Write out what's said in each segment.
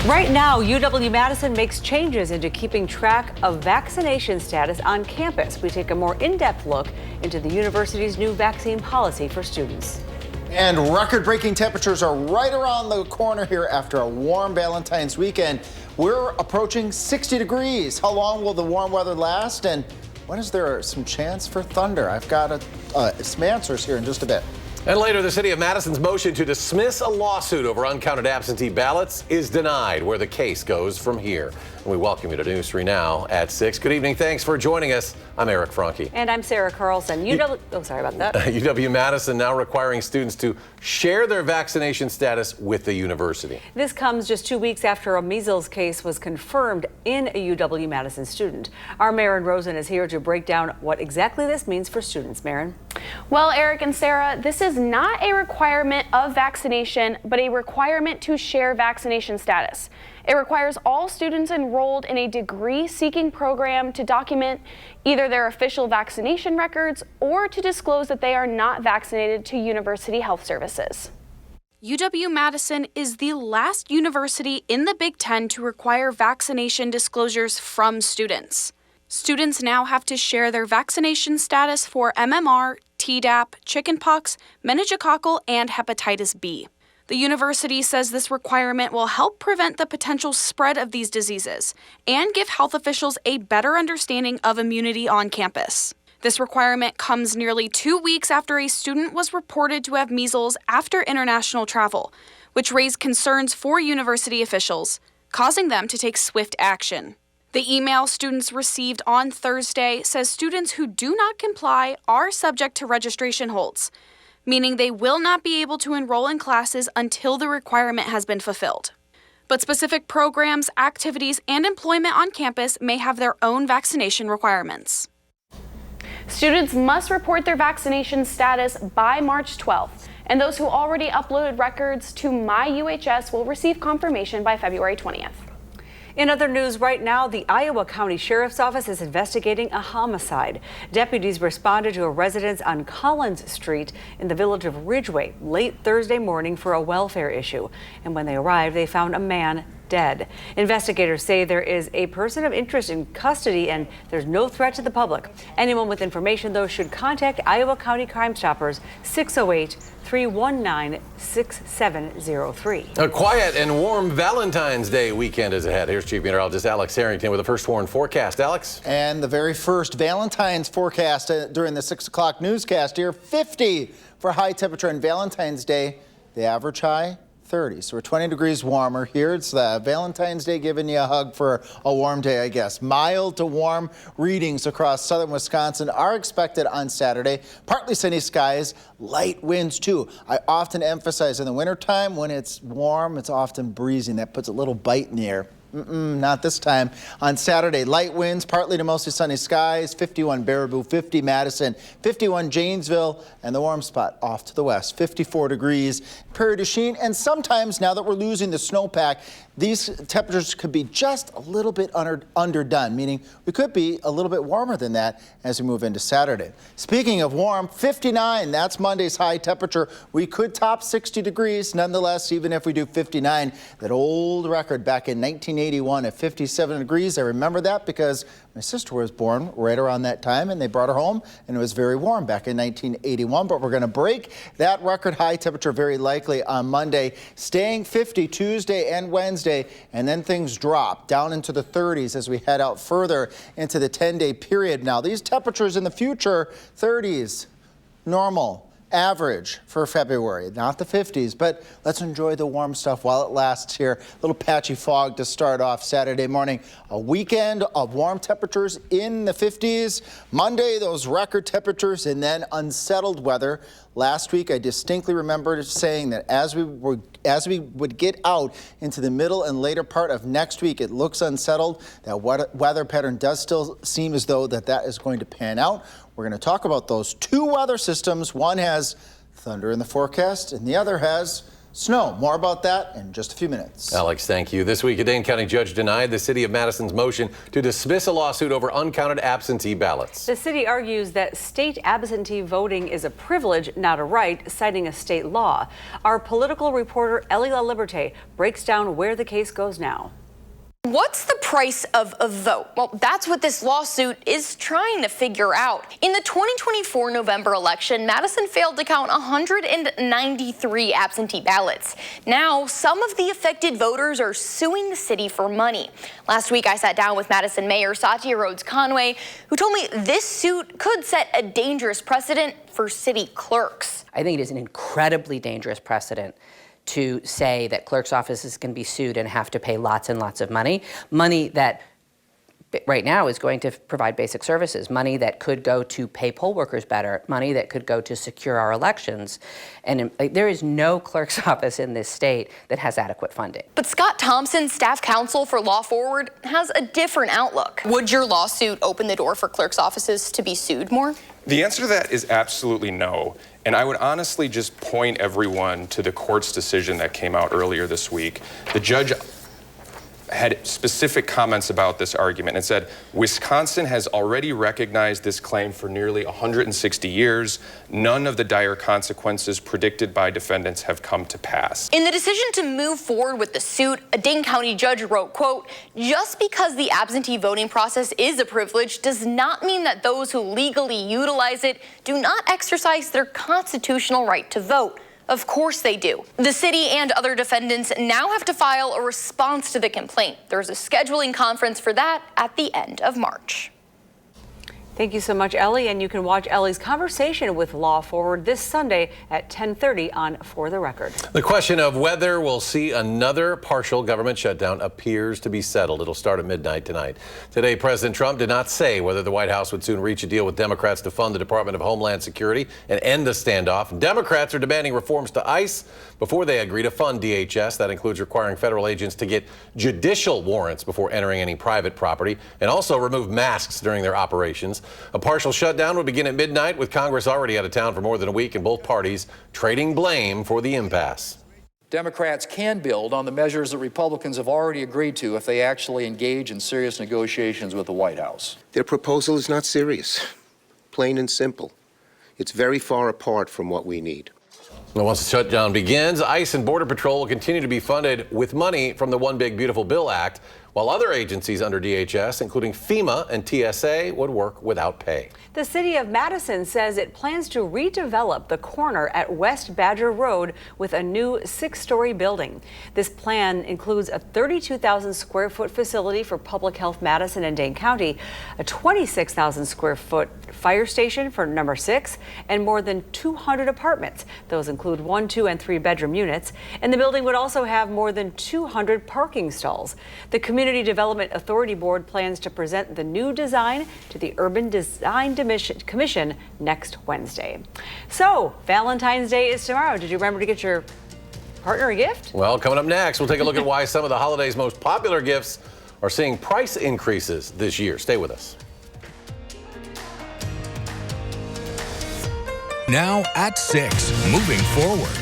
Right now, UW-Madison makes changes into keeping track of vaccination status on campus. We take a more in-depth look into the university's new vaccine policy for students. And record-breaking temperatures are right around the corner here after a warm Valentine's weekend. We're approaching 60 degrees. How long will the warm weather last? And when is there some chance for thunder? I've got some answers here in just a bit. And later, the city of Madison's motion to dismiss a lawsuit over uncounted absentee ballots is denied. Where the case goes from here. And we welcome you to News 3 Now at 6. Good evening. Thanks for joining us. I'm Eric Franke. And I'm Sarah Carlson. Sorry about that. UW-Madison now requiring students to share their vaccination status with the university. This comes just 2 weeks after a measles case was confirmed in a UW-Madison student. Our Maren Rosen is here to break down what exactly this means for students. Maren? Well, Eric and Sarah, this is not a requirement of vaccination, but a requirement to share vaccination status. It requires all students enrolled in a degree-seeking program to document either their official vaccination records or to disclose that they are not vaccinated to University Health Services. UW-Madison is the last university in the Big Ten to require vaccination disclosures from students. Students now have to share their vaccination status for MMR, Tdap, chickenpox, meningococcal, and hepatitis B. The university says this requirement will help prevent the potential spread of these diseases and give health officials a better understanding of immunity on campus. This requirement comes nearly 2 weeks after a student was reported to have measles after international travel, which raised concerns for university officials, causing them to take swift action. The email students received on Thursday says students who do not comply are subject to registration holds, meaning they will not be able to enroll in classes until the requirement has been fulfilled. But specific programs, activities, and employment on campus may have their own vaccination requirements. Students must report their vaccination status by March 12th, and those who already uploaded records to MyUHS will receive confirmation by February 20th. In other news right now, the Iowa County Sheriff's Office is investigating a homicide. Deputies responded to a residence on Collins Street in the village of Ridgeway late Thursday morning for a welfare issue. And when they arrived, they found a man dead. Investigators say there is a person of interest in custody and there's no threat to the public. Anyone with information, though, should contact Iowa County Crime Stoppers 608-319-6703. A quiet and warm Valentine's Day weekend is ahead. Here's Chief Meteorologist Alex Harrington with the first warn forecast. Alex? And the very first Valentine's forecast during the 6 o'clock newscast here, 50 for high temperature on Valentine's Day. The average high, 30. So we're 20 degrees warmer here. It's Valentine's Day giving you a hug for a warm day, I guess. Mild to warm readings across southern Wisconsin are expected on Saturday. Partly sunny skies, light winds too. I often emphasize in the wintertime when it's warm, it's often breezy, and that puts a little bite in the air. Not this time. On Saturday, light winds, partly to mostly sunny skies, 51 Baraboo, 50 Madison, 51 Janesville, and the warm spot off to the west, 54 degrees, Prairie du Chien. And sometimes, now that we're losing the snowpack, these temperatures could be just a little bit underdone, meaning we could be a little bit warmer than that as we move into Saturday. Speaking of warm, 59, that's Monday's high temperature. We could top 60 degrees nonetheless, even if we do 59. That old record back in 1981 at 57 degrees. I remember that because my sister was born right around that time and they brought her home and it was very warm back in 1981. But we're going to break that record high temperature very likely on Monday, staying 50 Tuesday and Wednesday. And then things drop down into the 30s as we head out further into the 10-day period. Now, these temperatures in the future, 30s, normal. Average for February, not the 50s, but let's enjoy the warm stuff while it lasts here. A little patchy fog to start off Saturday morning. A weekend of warm temperatures in the 50s. Monday, those record temperatures and then unsettled weather. Last week, I distinctly remember saying that as we would get out into the middle and later part of next week, it looks unsettled. That weather pattern does still seem as though that is going to pan out. We're going to talk about those two weather systems. One has thunder in the forecast and the other has snow. More about that in just a few minutes. Alex, thank you. This week, a Dane County judge denied the city of Madison's motion to dismiss a lawsuit over uncounted absentee ballots. The city argues that state absentee voting is a privilege, not a right, citing a state law. Our political reporter Ellie LaLiberte breaks down where the case goes now. What's the price of a vote? Well, that's what this lawsuit is trying to figure out. In the 2024 November election, Madison failed to count 193 absentee ballots. Now, some of the affected voters are suing the city for money. Last week, I sat down with Madison Mayor Satya Rhodes Conway, who told me this suit could set a dangerous precedent for city clerks. I think it is an incredibly dangerous precedent to say that clerks' offices can be sued and have to pay lots and lots of money that right now is going to provide basic services, money that could go to pay poll workers better, money that could go to secure our elections. And there is no clerk's office in this state that has adequate funding. But Scott Thompson, staff counsel for Law Forward, has a different outlook. Would your lawsuit open the door for clerks' offices to be sued more? The answer to that is absolutely no. And I would honestly just point everyone to the court's decision that came out earlier this week. The judge had specific comments about this argument and said, Wisconsin has already recognized this claim for nearly 160 years. None of the dire consequences predicted by defendants have come to pass. In the decision to move forward with the suit, a Dane County judge wrote, quote, just because the absentee voting process is a privilege does not mean that those who legally utilize it do not exercise their constitutional right to vote. Of course they do. The city and other defendants now have to file a response to the complaint. There's a scheduling conference for that at the end of March. Thank you so much, Ellie. And you can watch Ellie's conversation with Law Forward this Sunday at 10:30 on For the Record. The question of whether we'll see another partial government shutdown appears to be settled. It'll start at midnight tonight. Today, President Trump did not say whether the White House would soon reach a deal with Democrats to fund the Department of Homeland Security and end the standoff. Democrats are demanding reforms to ICE before they agree to fund DHS. That includes requiring federal agents to get judicial warrants before entering any private property and also remove masks during their operations. A partial shutdown would begin at midnight, with Congress already out of town for more than a week and both parties trading blame for the impasse. Democrats can build on the measures that Republicans have already agreed to if they actually engage in serious negotiations with the White House. Their proposal is not serious, plain and simple. It's very far apart from what we need. Now, once the shutdown begins, ICE and Border Patrol will continue to be funded with money from the One Big Beautiful Bill Act, while other agencies under DHS, including FEMA and TSA, would work without pay. The city of Madison says it plans to redevelop the corner at West Badger Road with a new 6-story building. This plan includes a 32,000 square foot facility for Public Health Madison and Dane County, a 26,000 square foot fire station for number 6, and more than 200 apartments. Those include 1, 2, and 3 bedroom units. And the building would also have more than 200 parking stalls. The Community Development Authority Board plans to present the new design to the Urban Design Commission next Wednesday. So, Valentine's Day is tomorrow. Did you remember to get your partner a gift? Well, coming up next, we'll take a look at why some of the holiday's most popular gifts are seeing price increases this year. Stay with us. Now at 6, moving forward.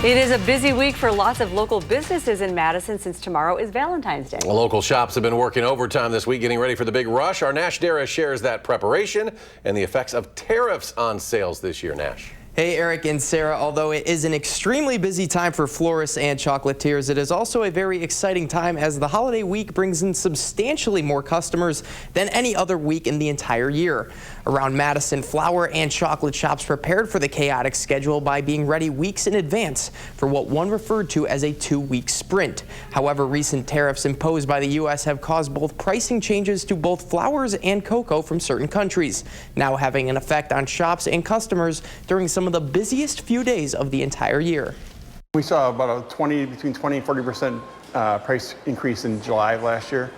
It is a busy week for lots of local businesses in Madison since tomorrow is Valentine's Day. Local shops have been working overtime this week getting ready for the big rush. Our Nash Dara shares that preparation and the effects of tariffs on sales this year. Nash. Hey, Eric and Sarah. Although it is an extremely busy time for florists and chocolatiers, it is also a very exciting time as the holiday week brings in substantially more customers than any other week in the entire year. Around Madison, flower and chocolate shops prepared for the chaotic schedule by being ready weeks in advance for what one referred to as a 2-week sprint. However, recent tariffs imposed by the U.S. have caused both pricing changes to both flowers and cocoa from certain countries, now having an effect on shops and customers during some of the busiest few days of the entire year. We saw about between 20 and 40% price increase in July of last year.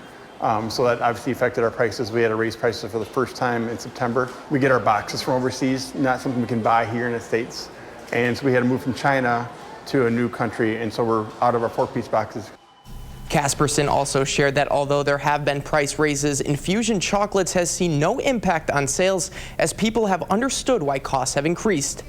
So that obviously affected our prices. We had to raise prices for the first time in September. We get our boxes from overseas, not something we can buy here in the States. And so we had to move from China to a new country, and so we're out of our 4-piece boxes. Casperson also shared that although there have been price raises, Infusion Chocolates has seen no impact on sales as people have understood why costs have increased.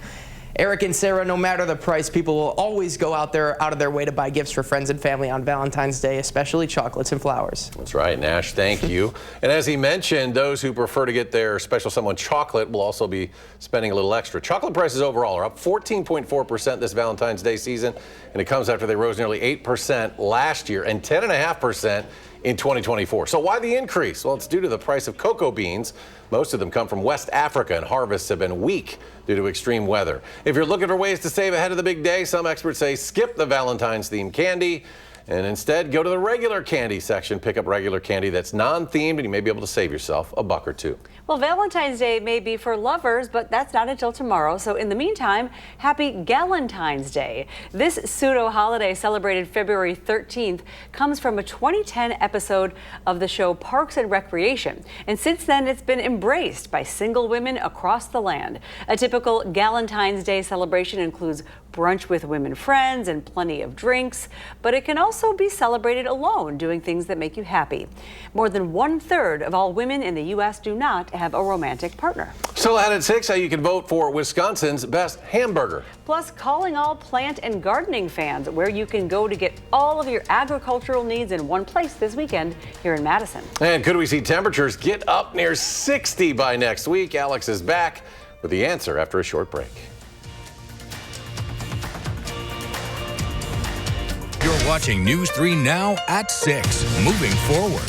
Eric and Sarah, no matter the price, people will always go out of their way to buy gifts for friends and family on Valentine's Day, especially chocolates and flowers. That's right, Nash, thank you. And as he mentioned, those who prefer to get their special someone chocolate will also be spending a little extra. Chocolate prices overall are up 14.4% this Valentine's Day season, and it comes after they rose nearly 8% last year and 10.5% in 2024. So why the increase? Well, it's due to the price of cocoa beans. Most of them come from West Africa, and harvests have been weak due to extreme weather. If you're looking for ways to save ahead of the big day, some experts say skip the Valentine's-themed candy and instead go to the regular candy section. Pick up regular candy that's non-themed, and you may be able to save yourself a buck or two. Well, Valentine's Day may be for lovers, but that's not until tomorrow. So in the meantime, happy Galentine's Day. This pseudo-holiday celebrated February 13th comes from a 2010 episode of the show Parks and Recreation. And since then, it's been embraced by single women across the land. A typical Galentine's Day celebration includes brunch with women friends and plenty of drinks, but it can also be celebrated alone, doing things that make you happy. More than 1/3 of all women in the U.S. do not have a romantic partner. Still ahead at 6, how you can vote for Wisconsin's best hamburger. Plus, calling all plant and gardening fans, where you can go to get all of your agricultural needs in one place this weekend here in Madison. And could we see temperatures get up near 60 by next week? Alex is back with the answer after a short break. You're watching News 3 Now at 6. Moving forward.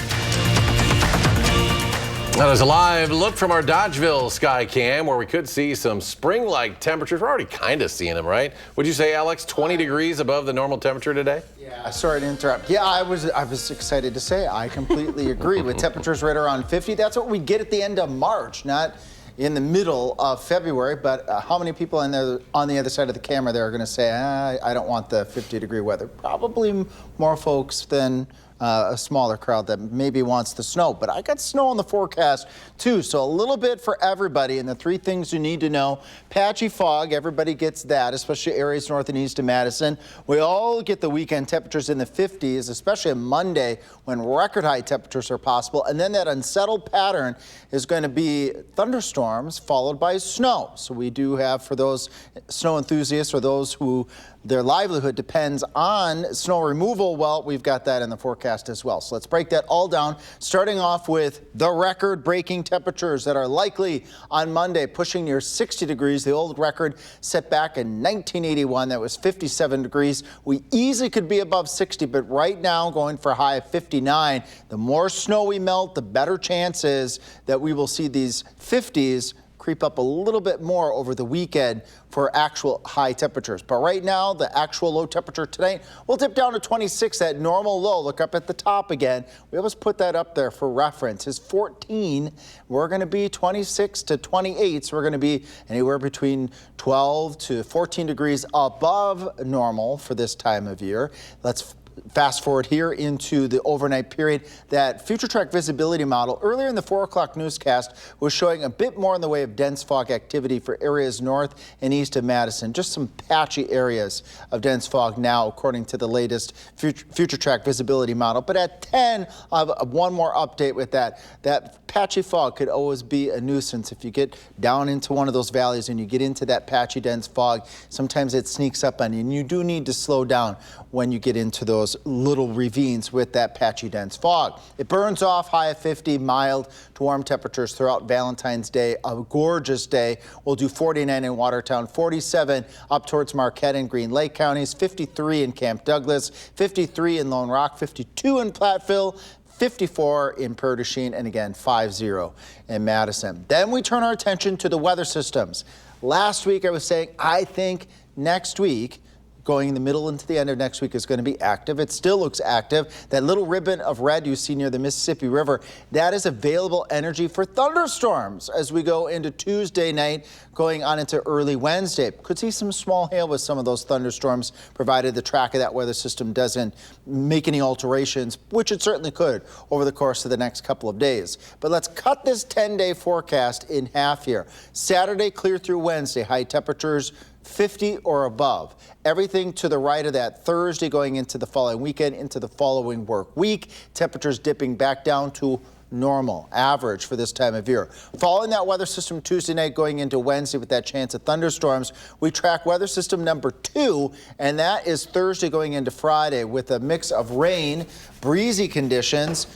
Now there's a live look from our Dodgeville sky cam where we could see some spring-like temperatures. We're already kind of seeing them, right? Would you say, Alex, 20 degrees above the normal temperature today? Yeah, sorry to interrupt. Yeah, I was excited to say I completely agree. With temperatures right around 50, that's what we get at the end of March, not in the middle of February. But how many people on the other side of the camera there are going to say, I don't want the 50-degree weather? Probably more folks than a smaller crowd that maybe wants the snow. But I got snow on the forecast too, so a little bit for everybody. And the 3 things you need to know: patchy fog, everybody gets that, especially areas north and east of Madison. We all get the weekend temperatures in the 50s, especially on Monday when record high temperatures are possible. And then that unsettled pattern is going to be thunderstorms followed by snow. So we do have, for those snow enthusiasts or those who their livelihood depends on snow removal, well, we've got that in the forecast as well. So let's break that all down, starting off with the record-breaking temperatures that are likely on Monday, pushing near 60 degrees. The old record set back in 1981, that was 57 degrees. We easily could be above 60, but right now going for a high of 59. The more snow we melt, the better chance is that we will see these 50s creep up a little bit more over the weekend for actual high temperatures. But right now, the actual low temperature tonight will dip down to 26, that normal low. Look up at the top again. We always put that up there for reference. Is 14. We're going to be 26 to 28, so we're going to be anywhere between 12 to 14 degrees above normal for this time of year. Let's fast forward here into the overnight period. That future track visibility model earlier in the 4 o'clock newscast was showing a bit more in the way of dense fog activity for areas north and east of Madison. Just some patchy areas of dense fog now, according to the latest future track visibility model. But at 10, I'll have one more update with that. That patchy fog could always be a nuisance. If you get down into one of those valleys and you get into that patchy dense fog, sometimes it sneaks up on you, and you do need to slow down when you get into those little ravines with that patchy dense fog. It burns off, high of 50, mild to warm temperatures throughout Valentine's Day. A gorgeous day. We'll do 49 in Watertown, 47 up towards Marquette and Green Lake counties, 53 in Camp Douglas, 53 in Lone Rock, 52 in Platteville, 54 in Perdocene, and again 50 in Madison. Then we turn our attention to the weather systems. Last week I was saying I think next week, going in the middle into the end of next week, is going to be active. It still looks active. That little ribbon of red you see near the Mississippi River, that is available energy for thunderstorms as we go into Tuesday night, going on into early Wednesday. Could see some small hail with some of those thunderstorms, provided the track of that weather system doesn't make any alterations, which it certainly could over the course of the next couple of days. But let's cut this 10-day forecast in half here. Saturday clear through Wednesday, high temperatures 50 or above. Everything to the right of that. Thursday going into the following weekend, into the following work week, temperatures dipping back down to normal, average for this time of year. Following that weather system Tuesday night going into Wednesday with that chance of thunderstorms, we track weather system number 2, and that is Thursday going into Friday with a mix of rain, breezy conditions,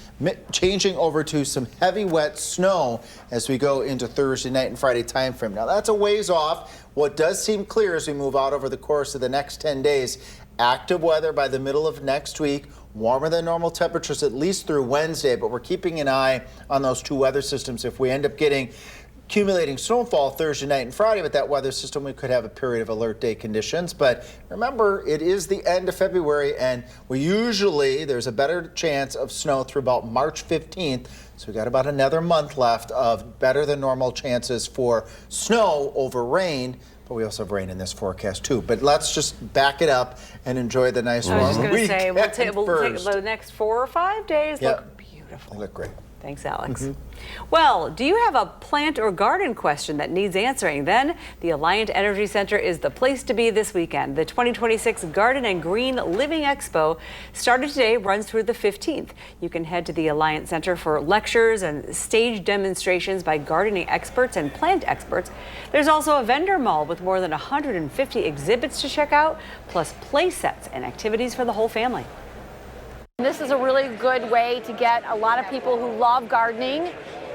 changing over to some heavy wet snow as we go into Thursday night and Friday time frame. Now that's a ways off. What does seem clear as we move out over the course of the next 10 days, active weather by the middle of next week, warmer than normal temperatures at least through Wednesday, but we're keeping an eye on those 2 weather systems. If we end up getting accumulating snowfall Thursday night and Friday with that weather system, we could have a period of alert day conditions. But remember, it is the end of February, and there's a better chance of snow through about March 15th. So we got about another month left of better than normal chances for snow over rain. But we also have rain in this forecast too. But let's just back it up and enjoy the nice warm week. I was just going to say, we'll take the next 4 or 5 days. Yep. Look beautiful. They look great. Thanks, Alex. Well, do you have a plant or garden question that needs answering? Then the Alliant Energy Center is the place to be this weekend. The 2026 Garden and Green Living Expo started today, runs through the 15th. You can head to the Alliant Center for lectures and stage demonstrations by gardening experts and plant experts. There's also a vendor mall with more than 150 exhibits to check out, plus play sets and activities for the whole family. This is a really good way to get a lot of people who love gardening,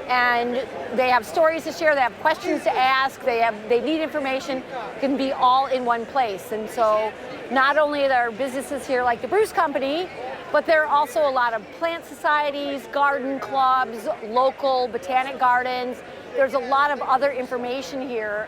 and they have stories to share, they have questions to ask, they need information. It can be all in one place. And so not only are there businesses here like the Bruce Company, but there are also a lot of plant societies, garden clubs, local botanic gardens. There's a lot of other information here.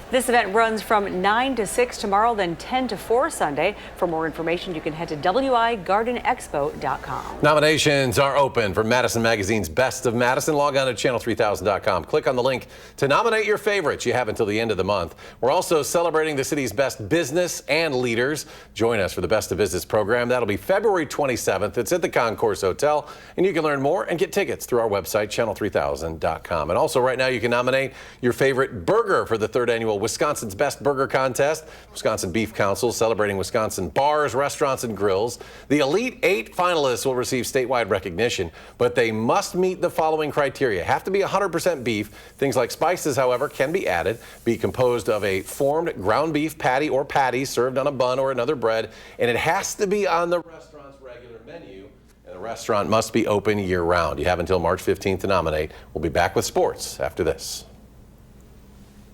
This event runs from 9 to 6 tomorrow, then 10 to 4 Sunday. For more information, you can head to wigardenexpo.com. Nominations are open for Madison Magazine's Best of Madison. Log on to channel3000.com. Click on the link to nominate your favorites. You have until the end of the month. We're also celebrating the city's best business and leaders. Join us for the Best of Business program. That'll be February 27th. It's at the Concourse Hotel, and you can learn more and get tickets through our website, channel3000.com. And also right now, you can nominate your favorite burger for the 3rd annual Wisconsin's Best Burger Contest. Wisconsin Beef Council celebrating Wisconsin bars, restaurants, and grills. The Elite 8 finalists will receive statewide recognition, but they must meet the following criteria. Have to be 100% beef. Things like spices, however, can be added. Be composed of a formed ground beef patty or patties served on a bun or another bread, and it has to be on the restaurant's regular menu. And the restaurant must be open year-round. You have until March 15th to nominate. We'll be back with sports after this.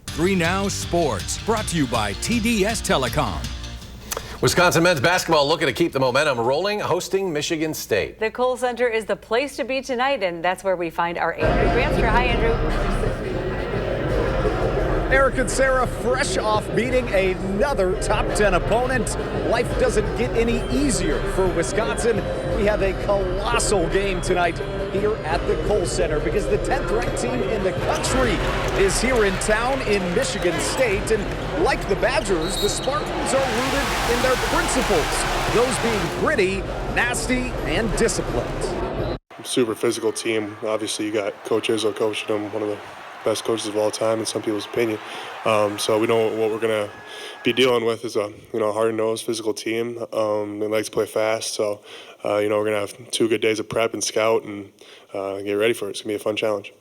3 Now Sports, brought to you by TDS Telecom. Wisconsin men's basketball looking to keep the momentum rolling, hosting Michigan State. The Kohl Center is the place to be tonight, and that's where we find our Andrew Gramster. Hi, Andrew. Eric and Sarah, fresh off beating another top 10 opponent. Life doesn't get any easier for Wisconsin. We have a colossal game tonight here at the Kohl Center because the 10th ranked team in the country is here in town in Michigan State. And like the Badgers, the Spartans are rooted in their principles, those being gritty, nasty, and disciplined. Super physical team. Obviously, you got Coach Izzo coaching them, one of the best coaches of all time in some people's opinion. So we know what we're going to be dealing with is a hard-nosed physical team. They like to play fast. So we're going to have 2 good days of prep and scout and get ready for it. It's going to be a fun challenge.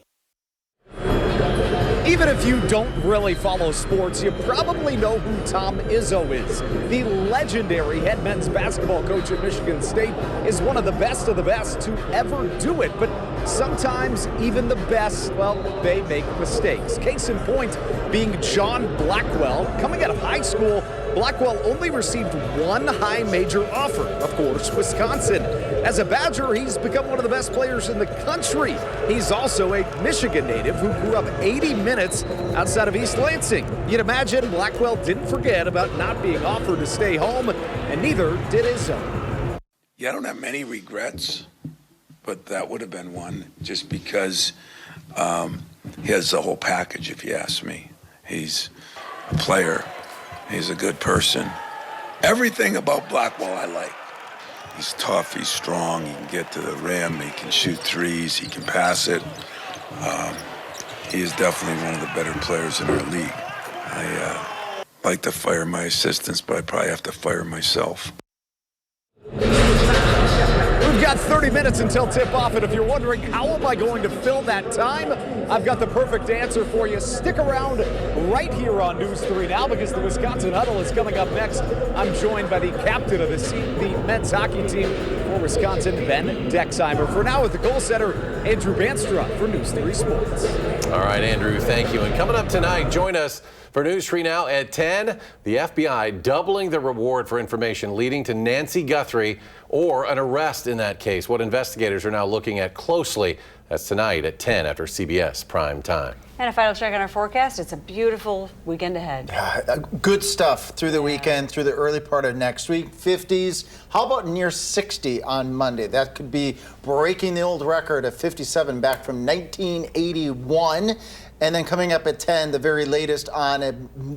Even if you don't really follow sports, you probably know who Tom Izzo is. The legendary head men's basketball coach at Michigan State is one of the best to ever do it. But sometimes even the best, well, they make mistakes. Case in point being John Blackwell. Coming out of high school, Blackwell only received 1 high major offer, of course, Wisconsin. As a Badger, he's become one of the best players in the country. He's also a Michigan native who grew up 80 minutes outside of East Lansing. You'd imagine Blackwell didn't forget about not being offered to stay home, and neither did Izzo. Yeah, I don't have many regrets, but that would have been one, just because he has the whole package, if you ask me. He's a player. He's a good person. Everything about Blackwell I like. He's tough, he's strong, he can get to the rim, he can shoot threes, he can pass it. He is definitely one of the better players in our league. I like to fire my assistants, but I probably have to fire myself. We've got 30 minutes until tip-off, and if you're wondering how am I going to fill that time, I've got the perfect answer for you. Stick around right here on News 3 Now, because the Wisconsin Huddle is coming up next. I'm joined by the captain of the men's hockey team for Wisconsin, Ben Dexheimer. For now, at the goal center, Andrew Banstra for News 3 Sports. All right, Andrew, thank you. And coming up tonight, join us for News 3 Now at 10. The FBI doubling the reward for information leading to Nancy Guthrie or an arrest in that case. What investigators are now looking at closely. That's tonight at 10 after CBS prime time. And a final check on our forecast. It's a beautiful weekend ahead. Good stuff through the weekend, through the early part of next week. 50s. How about near 60 on Monday? That could be breaking the old record of 57 back from 1981. And then coming up at 10, the very latest on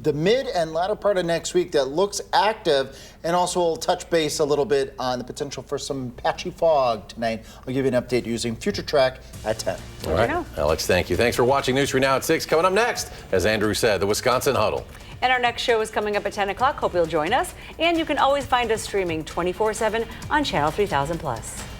the mid and latter part of next week that looks active, and also we'll touch base a little bit on the potential for some patchy fog tonight. I'll give you an update using Future Track at 10. All right, Alex, thank you. Thanks for watching News 3 Now at 6. Coming up next, as Andrew said, the Wisconsin Huddle. And our next show is coming up at 10 o'clock. Hope you'll join us. And you can always find us streaming 24/7 on Channel 3000+.